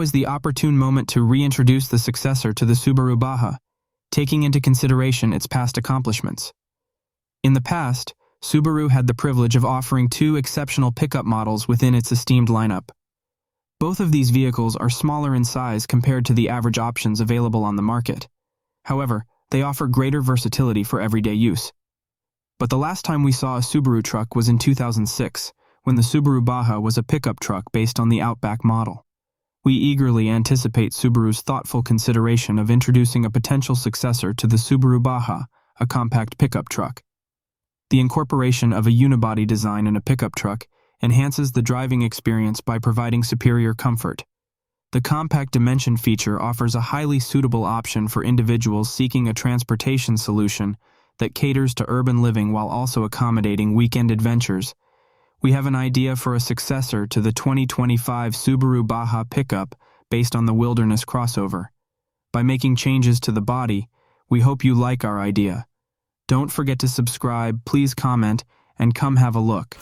is the opportune moment to reintroduce the successor to the Subaru Baja, taking into consideration its past accomplishments. In the past, Subaru had the privilege of offering two exceptional pickup models within its esteemed lineup. Both of these vehicles are smaller in size compared to the average options available on the market. However, they offer greater versatility for everyday use. But the last time we saw a Subaru truck was in 2006, when the Subaru Baja was a pickup truck based on the Outback model. We eagerly anticipate Subaru's thoughtful consideration of introducing a potential successor to the Subaru Baja, a compact pickup truck. The incorporation of a unibody design in a pickup truck enhances the driving experience by providing superior comfort. The compact dimension feature offers a highly suitable option for individuals seeking a transportation solution that caters to urban living while also accommodating weekend adventures. We have an idea for a successor to the 2025 Subaru Baja pickup based on the Wilderness crossover. By making changes to the body, we hope you like our idea. Don't forget to subscribe, please comment, and come have a look.